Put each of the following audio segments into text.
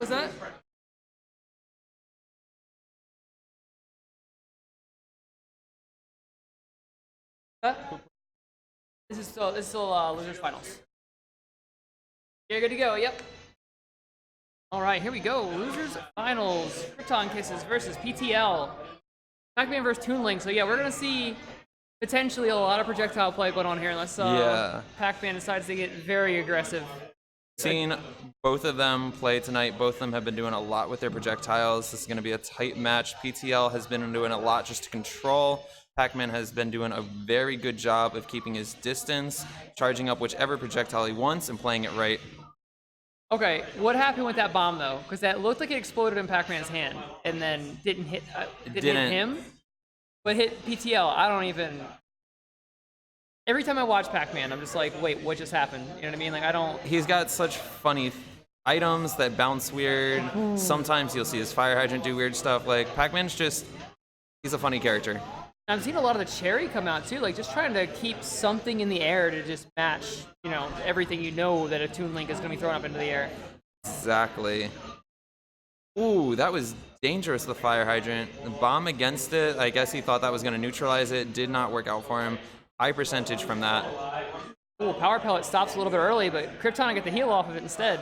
Was that? This is still losers finals. You're good to go. Yep. All right, here we go. Losers finals. KryptonKisses versus PTL. PacMan versus T.Link. So yeah, we're gonna see potentially a lot of projectile play going on here, unless PacMan decides to get very aggressive. Seen both of them play tonight. Both of them have been doing a lot with their projectiles. This is going to be a tight match. PTL has been doing a lot just to control. PacMan has been doing a very good job of keeping his distance, charging up whichever projectile he wants, and playing it right. Okay, what happened with that bomb though? Because that looked like it exploded in PacMan's hand, and then didn't hit him, but hit PTL. I don't even. Every time I watch PacMan, I'm just like, wait, what just happened? You know what I mean? Like, I don't. He's got such funny items that bounce weird. Sometimes you'll see his fire hydrant do weird stuff. Like, PacMan's just, he's a funny character. I've seen a lot of the cherry come out too, like just trying to keep something in the air to just match, you know, everything you know that a T.Link is going to be thrown up into the air. Exactly. Ooh, that was dangerous, the fire hydrant. The bomb against it, I guess he thought that was going to neutralize it. Did not work out for him. High percentage from that. Ooh, power pellet stops a little bit early, but Krypton get the heal off of it instead.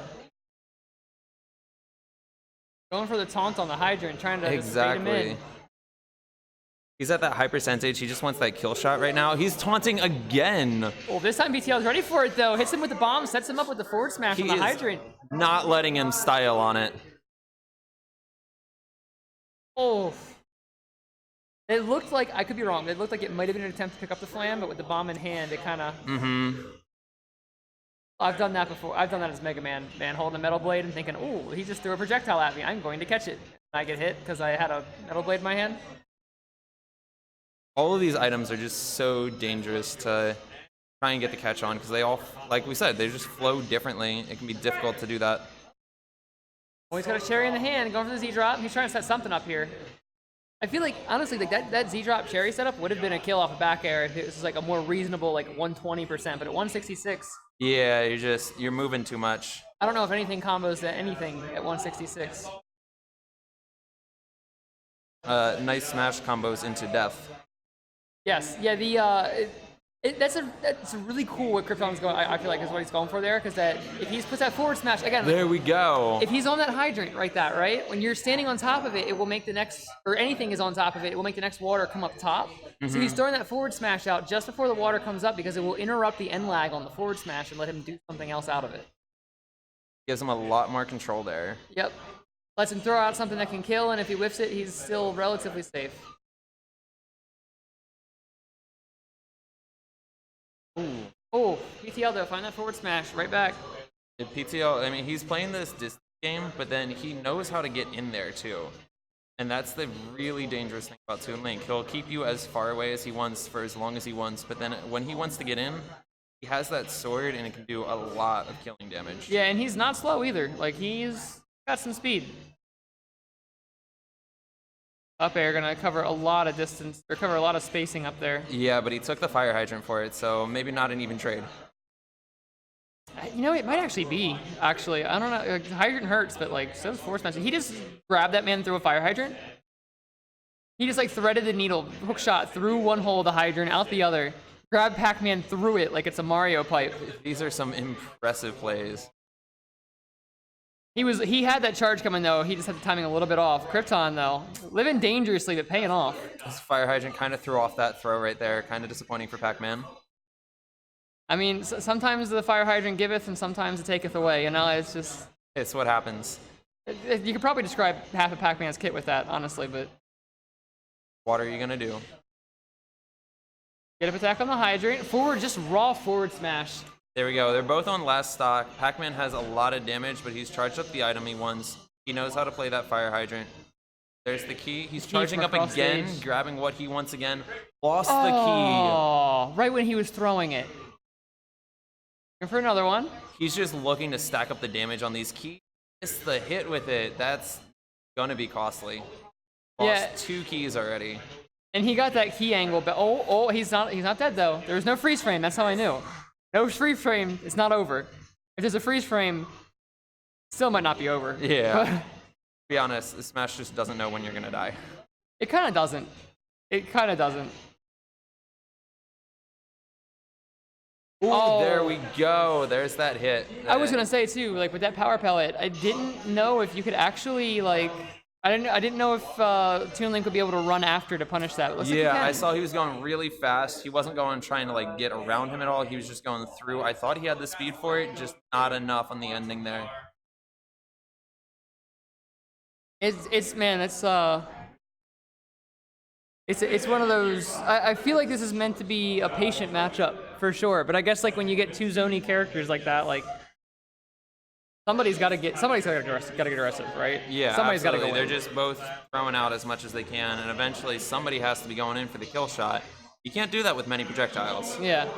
Going for the taunt on the hydrant, trying to bait him in. He's at that high percentage. He just wants that kill shot right now. He's taunting again. Well, this time BTL is ready for it though. Hits him with the bomb, sets him up with the forward smash on the hydrant. Not letting him style on it. Oh. It looked like, I could be wrong, it looked like it might have been an attempt to pick up the flam, but with the bomb in hand, it kind of... I've done that before. I've done that as Mega Man, holding a metal blade and thinking, ooh, he just threw a projectile at me. I'm going to catch it. And I get hit because I had a metal blade in my hand. All of these items are just so dangerous to try and get the catch on because they all, like we said, they just flow differently. It can be difficult to do that. Well, he's got a cherry in the hand, going for the Z-drop. He's trying to set something up here. I feel like, honestly, like that Z-drop cherry setup would have been a kill off a back air if it was like a more reasonable, like 120%, but at 166. Yeah, you're moving too much. I don't know if anything combos to anything at 166. Nice smash combos into death. Yes, yeah, that's a really cool what Krypton's going. I feel like is what he's going for there, because that if he puts that forward smash again. There we go. If he's on that hydrant right right? When you're standing on top of it, it will make the next, or anything is on top of it, it will make the next water come up top. So he's throwing that forward smash out just before the water comes up because it will interrupt the end lag on the forward smash and let him do something else out of it. Gives him a lot more control there. Yep. Lets him throw out something that can kill, and if he whiffs it, he's still relatively safe. Ooh. Oh, PTL though, find that forward smash, right back. PTL, I mean, he's playing this distance game, but then he knows how to get in there too. And that's the really dangerous thing about T.Link. He'll keep you as far away as he wants for as long as he wants, but then when he wants to get in, he has that sword and it can do a lot of killing damage. Yeah, and he's not slow either. Like, he's got some speed. Up air, gonna cover a lot of distance, or cover a lot of spacing up there. Yeah, but he took the fire hydrant for it, so maybe not an even trade. You know, it might actually be, actually. I don't know, like, hydrant hurts, but like, so does force smash. He just grabbed that man through a fire hydrant. He just like threaded the needle, hook shot through one hole of the hydrant, out the other, grabbed PacMan through it like it's a Mario pipe. These are some impressive plays. He had that charge coming though, he just had the timing a little bit off. Krypton though, living dangerously but paying off. This fire hydrant kind of threw off that throw right there, kind of disappointing for PacMan. I mean, sometimes the fire hydrant giveth and sometimes it taketh away, you know, it's just... It's what happens. You could probably describe half of PacMan's kit with that, honestly, but... What are you gonna do? Get up attack on the hydrant, forward, just raw forward smash. There we go, they're both on last stock. PacMan has a lot of damage, but he's charged up the item he wants. He knows how to play that fire hydrant. There's the key, he's charging up again, grabbing what he wants again. Lost the key. Oh, right when he was throwing it. For another one. He's just looking to stack up the damage on these keys. Missed the hit with it. That's gonna be costly. Lost 2 keys already. And he got that key angle, but he's not dead though. There was no freeze frame. That's how I knew. No freeze frame. It's not over. If there's a freeze frame, Still might not be over. Yeah. To be honest, Smash just doesn't know when you're gonna die. It kind of doesn't. It kind of doesn't. Ooh, Oh. There we go. There's that hit. I was gonna say too, like with that power pellet, I didn't know if you could actually like. I didn't know if T.Link would be able to run after to punish that. It looks like he Yeah, I can. saw he was going really fast. He wasn't going trying to like get around him at all. He was just going through. I thought he had the speed for it, just not enough on the ending there. It's man, it's one of those. I feel like this is meant to be a patient matchup for sure. But I guess like when you get two zony characters like that, like somebody's got to get aggressive, right? Yeah, somebody's got to absolutely. go. They're just both throwing out as much as they can, and eventually somebody has to be going in for the kill shot. You can't do that with many projectiles. Yeah.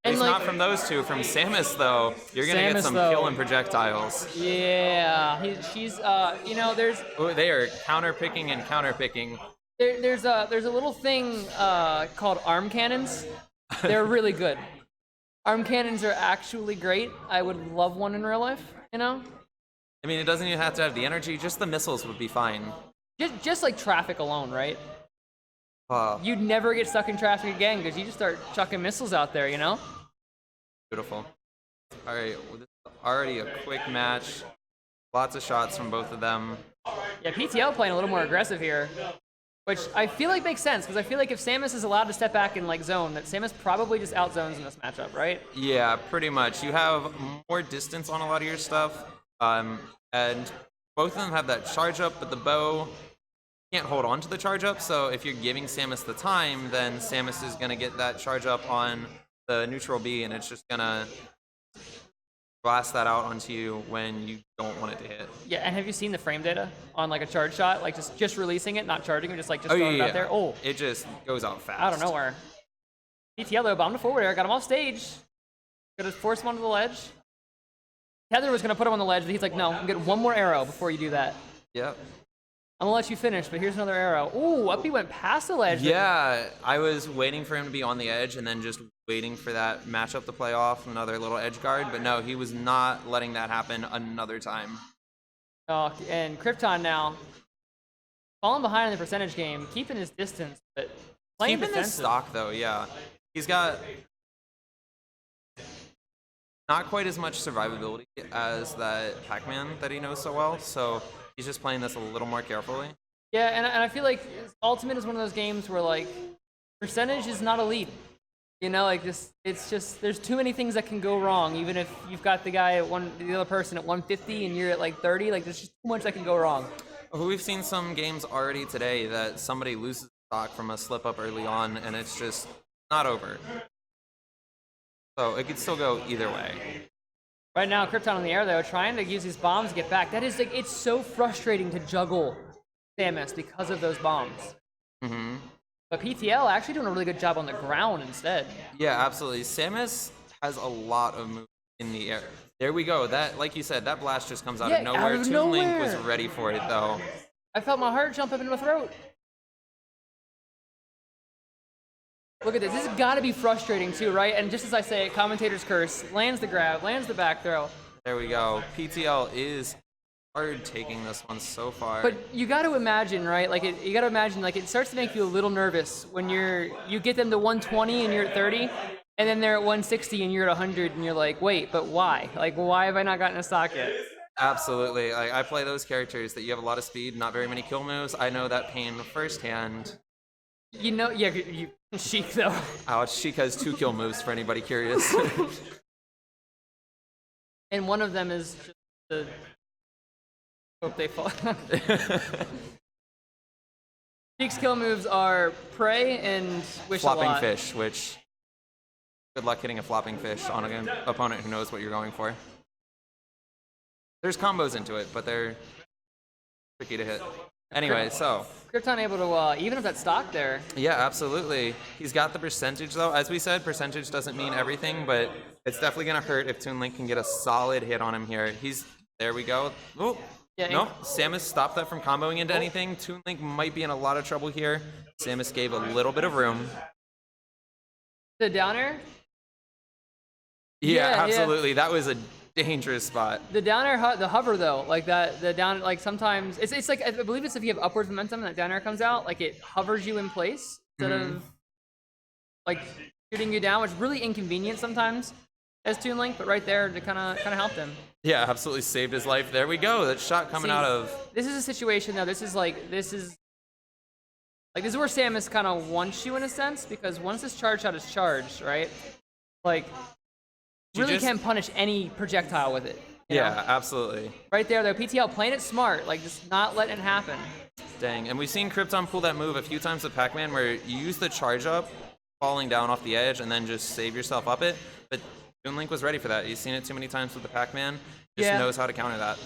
It's like, not from those two. From Samus, though, you're gonna get some killing projectiles. Yeah, she's you know, there's. Ooh, they are counter-picking and counter-picking. There's a little thing called arm cannons. They're really good. Arm cannons are actually great. I would love one in real life. You know. I mean, it doesn't even have to have the energy. Just the missiles would be fine. Just like traffic alone, right? Wow. You'd never get stuck in traffic again because you just start chucking missiles out there. You know. Beautiful. All right, well, this is already a quick match. Lots of shots from both of them. Yeah, PTL playing a little more aggressive here, which I feel like makes sense because I feel like if Samus is allowed to step back and like zone, that Samus probably just outzones in this matchup, right? Yeah, pretty much. You have more distance on a lot of your stuff, and both of them have that charge up, but the bow can't hold on to the charge up. So if you're giving Samus the time, then Samus is gonna get that charge up on the neutral B, and it's just gonna blast that out onto you when you don't want it to hit. Yeah, and have you seen the frame data on like a charge shot? Like just releasing it, not charging it, just throwing it out there? Oh, it just goes out fast. out of nowhere. PTL though, bombed to forward air, got him off stage. Gonna force him onto the ledge. Heather was gonna put him on the ledge, but he's like, no, I'm getting one more arrow before you do that. Yep. I'm gonna let you finish, but here's another arrow. Ooh, up he went past the ledge. Yeah, I was waiting for him to be on the edge and then just waiting for that matchup to play off, another little edge guard, but no, he was not letting that happen another time. Oh, and Krypton now falling behind in the percentage game, keeping his distance, but playing Keeping his defensive. stock though, yeah. He's got not quite as much survivability as that PacMan that he knows so well, so he's just playing this a little more carefully. Yeah, and I feel like Ultimate is one of those games where like percentage is not a lead. You know, like it's just there's too many things that can go wrong. Even if you've got the other person at 150 and you're at like 30, like there's just too much that can go wrong. We've seen some games already today that somebody loses stock from a slip up early on, and it's just not over. So it could still go either way. Right now, Krypton in the air though, trying to use these bombs to get back. That is like it's so frustrating to juggle Samus because of those bombs. Mm-hmm. But PTL actually doing a really good job on the ground instead. Yeah, absolutely. Samus has a lot of moves in the air. There we go. That, like you said, that blast just comes out of nowhere. T.Link was ready for it though. I felt my heart jump up into my throat. Look at this. This has got to be frustrating too, right? And just as I say, commentator's curse lands the grab, lands the back throw. There we go. PTL is hard taking this one so far. But you got to imagine, right? Like you got to imagine, like it starts to make you a little nervous when you get them to 120 and you're at 30, and then they're at 160 and you're at 100, and you're like, wait, but why? Like, why have I not gotten a stock yet? Absolutely. Like, I play those characters that you have a lot of speed, not very many kill moves. I know that pain firsthand. You know, yeah, you Sheik though. Ouch, Sheik has 2 kill moves for anybody curious. And one of them is just the hope they fall. Sheik's kill moves are pray and wish flopping a lot. fish, which good luck hitting a flopping fish on an opponent who knows what you're going for. There's combos into it, but they're tricky to hit. Anyway, so Krypton able to even up that stock there. yeah, absolutely. He's got the percentage though. As we said, percentage doesn't mean everything, but it's definitely gonna hurt if T.Link can get a solid hit on him here. There we go. Oh, Yeah, no, Samus stopped that from comboing into anything. T.Link might be in a lot of trouble here. Samus gave a little bit of room. The down air. Yeah, Yeah, absolutely. That was a dangerous spot. The down air, the hover though, like that, the down, like sometimes it's like I believe it's if you have upwards momentum and that down air comes out, like it hovers you in place instead of like shooting you down, which is really inconvenient sometimes as T.Link, but right there to kind of helped him. Yeah, absolutely saved his life. There we go. That shot coming out of. This is a situation though. This is where Samus kind of wants you in a sense, because once this charge shot is charged, right? Like, really can punish any projectile with it. You know? Absolutely. Right there, though, PTL playing it smart, like just not letting it happen. Dang, and we've seen Krypton pull that move a few times with PacMan where you use the charge up, falling down off the edge, and then just save yourself up it. But T.Link was ready for that. He's seen it too many times with the PacMan. Just knows how to counter that.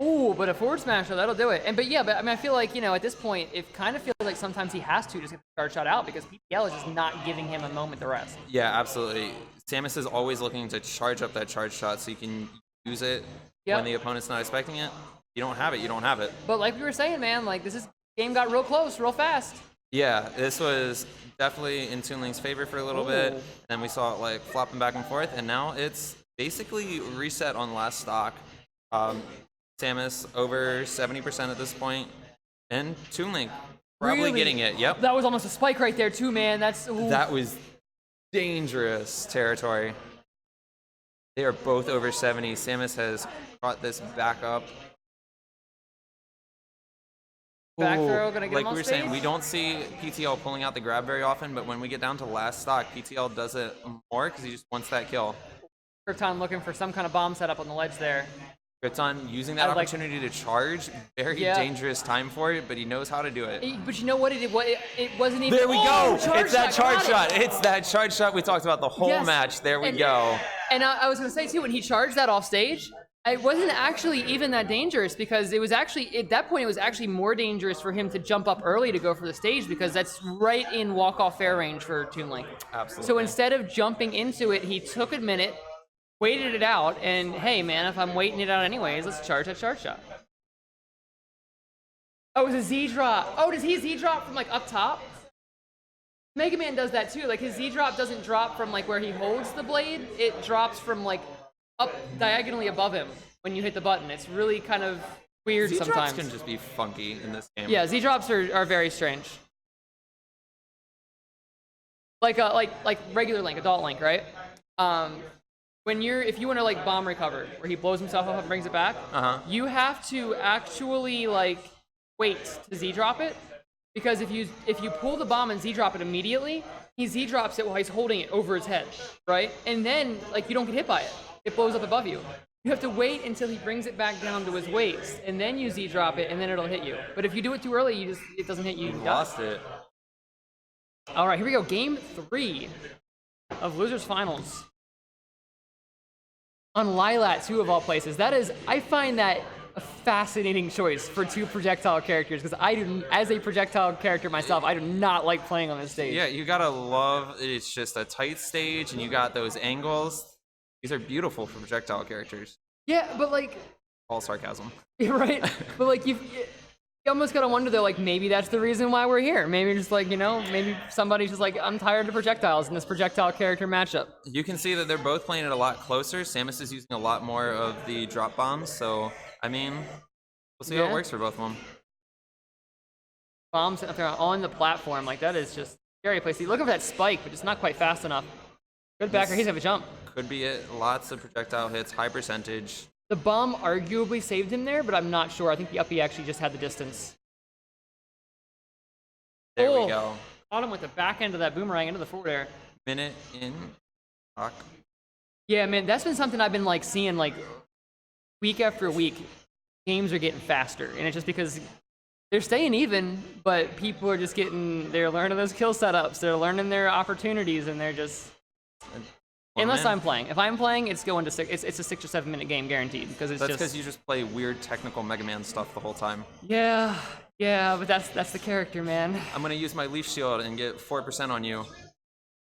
Ooh, but a forward smash, though, that'll do it. But I mean, I feel like, at this point, it kind of feels like sometimes he has to just get the charge shot out because PTL is just not giving him a moment to rest. Yeah, absolutely. Samus is always looking to charge up that charge shot so you can use it when the opponent's not expecting it. You don't have it, you don't have it. But like we were saying, man, like game got real close, real fast. Yeah, this was definitely in T.Link's favor for a little bit. Then we saw it like flopping back and forth, and now it's basically reset on last stock. Samus over 70% at this point, and T.Link probably getting it. Yep. That was almost a spike right there too, man. That was dangerous territory. They are both over 70. Samus has brought this back up. Back throw, gonna get like him on we were stage? saying, we don't see PTL pulling out the grab very often, but when we get down to last stock, PTL does it more because he just wants that kill. Krypton looking for some kind of bomb setup on the ledge there. Krypton using that opportunity to charge. Very dangerous time for it, but he knows how to do it. But you know what? It wasn't even. There we go. It's that charge shot. It. It's that charge shot we talked about the whole match. There we go. And I was going to say, too, when he charged that off stage, it wasn't actually even that dangerous because it was actually, at that point, it was actually more dangerous for him to jump up early to go for the stage because that's right in walk-off fair range for T.Link. Absolutely. So instead of jumping into it, he took a minute, waited it out, and hey, man, if I'm waiting it out anyways, let's charge that charge shot. Oh, it was a Z drop. Oh, does he Z drop from like up top? Mega Man does that too. Like his Z drop doesn't drop from like where he holds the blade. It drops from like up diagonally above him when you hit the button. It's really kind of weird sometimes. Z drops can just be funky in this game. Yeah, Z drops are very strange. Like regular Link, adult Link, right? If you want to like bomb recover, where he blows himself up and brings it back, you have to actually like wait to Z drop it, because if you pull the bomb and Z drop it immediately, he Z drops it while he's holding it over his head, right? And then like you don't get hit by it. It blows up above you. You have to wait until he brings it back down to his waist, and then you Z drop it, and then it'll hit you. But if you do it too early, it doesn't hit you. You lost it. All right, here we go. Game 3 of Losers Finals. On Lilat 2 of all places. I find that a fascinating choice for two projectile characters, because as a projectile character myself, I do not like playing on this stage. Yeah, you gotta love, it's just a tight stage, and you got those angles. These are beautiful for projectile characters. Yeah, but like... All sarcasm. Right? But like, you almost gotta wonder though, like maybe that's the reason why we're here. Maybe just like, maybe somebody's just like, I'm tired of projectiles in this projectile character matchup. You can see that they're both playing it a lot closer. Samus is using a lot more of the drop bombs, so, I mean, we'll see how it works for both of them. Bombs up there on the platform, like that is just scary place. He's looking for that spike, but it's not quite fast enough. Good backer, he's gonna have a jump. Could be it. Lots of projectile hits, high percentage. The bomb arguably saved him there, but I'm not sure. I think the uppie actually just had the distance. There we go. Caught him with the back end of that boomerang into the forward air. Minute in. Rock. Yeah, man, that's been something I've been like seeing like week after week. Games are getting faster, and it's just because they're staying even, but people are just they're learning those kill setups, they're learning their opportunities, and they're just... Unless I'm playing. If I'm playing, it's going to it's a 6 or 7 minute game guaranteed, because that's because you just play weird technical Mega Man stuff the whole time. Yeah, but that's the character, man. I'm gonna use my Leaf Shield and get 4% on you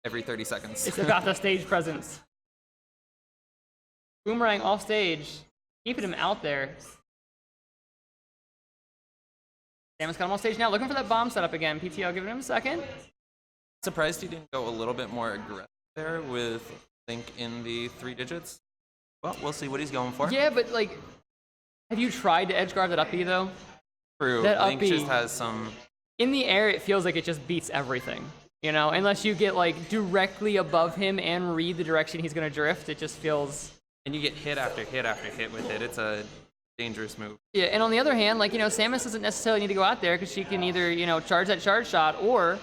every 30 seconds. It's about the stage presence. Boomerang off stage, keeping him out there. Samus got him off stage now, looking for that bomb setup again. PTL giving him a second. Surprised he didn't go a little bit more aggressive there with Link in the 3 digits. Well, we'll see what he's going for. Yeah, but like, have you tried to edge guard that up B though? True. That Link up B, just has some. in the air, it feels like it just beats everything. You know, unless you get like directly above him and read the direction he's gonna drift, it just feels. And you get hit after hit after hit with it. It's a dangerous move. Yeah, and on the other hand, like, you know, Samus doesn't necessarily need to go out there because she can either, you know, charge that charge shot or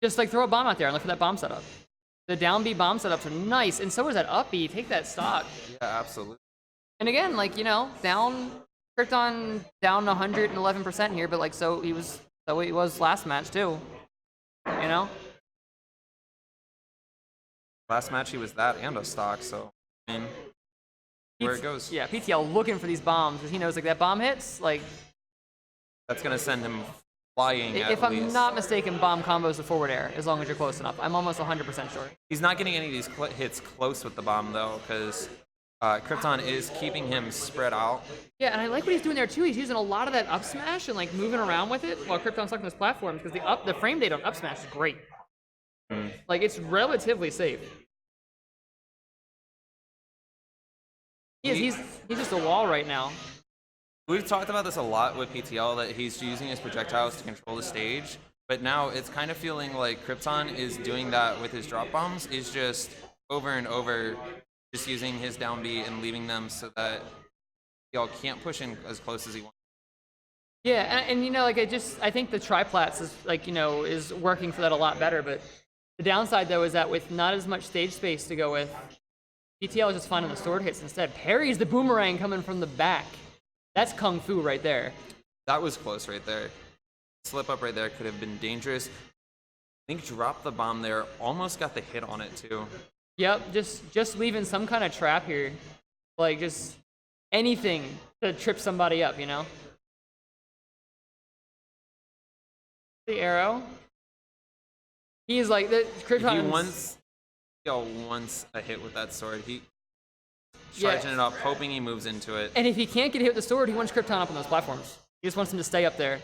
just like throw a bomb out there and look for that bomb setup. The down B bomb setups are nice, and so is that up B. Take that stock. Yeah, absolutely. And again, like, you know, Krypton down 111% here, but like so he was last match too. You know? Last match he was that and a stock, so I mean, where it goes. Yeah, PTL looking for these bombs because he knows like that bomb hits, like That's gonna send him flying. if at I'm least. not mistaken, bomb combos the forward air as long as you're close enough. I'm almost 100% sure. He's not getting any of these hits close with the bomb though, because Krypton is keeping him spread out. Yeah, and I like what he's doing there too. He's using a lot of that up smash and like moving around with it while Krypton's stuck on his platforms because the frame data on up smash is great. Like it's relatively safe. He's just a wall right now. We've talked about this a lot with PTL, that he's using his projectiles to control the stage, but now it's kind of feeling like Krypton is doing that with his drop bombs, is just over and over, just using his down B and leaving them so that y'all can't push in as close as he wants. Yeah, and you know, like I think the triplats is like, you know, is working for that a lot better, but the downside though is that with not as much stage space to go with, PTL is just finding the sword hits instead. Parries the boomerang coming from the back. That's kung fu right there. That was close right there. Slip up right there could have been dangerous. Link dropped the bomb there, almost got the hit on it too. Yep, just leaving some kind of trap here. Like just anything to trip somebody up, you know? The arrow. He's like the Krypton. He wants a hit with that sword. He charging it up, hoping he moves into it. And if he can't get hit with the sword, he wants Krypton up on those platforms. He just wants him to stay up there.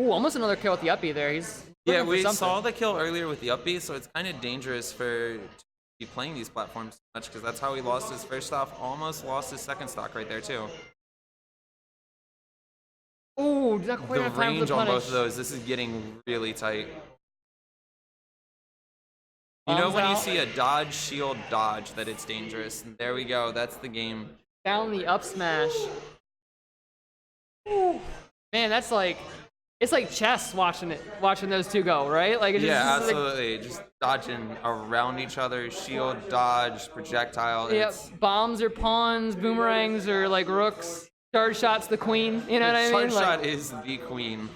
Ooh, almost another kill with the up B there. He's yeah, we saw the kill earlier with the up B, so it's kind of dangerous for to be playing these platforms so much because that's how he lost his first stock. Almost lost his second stock right there too. Ooh, not quite The enough time for range the on punish. both of those, this is getting really tight. You know Bombs when you out. see a dodge, shield, dodge, that it's dangerous. And there we go, that's the game. Down the up smash. Ooh. Man, that's like, it's like chess watching those two go, right? Like it's Yeah, just, absolutely. Just dodging around each other, shield, dodge, projectile. Yep, It's, bombs or pawns, boomerangs or like rooks. Charge shots the queen, you know what I mean? charge Like, shot is the queen.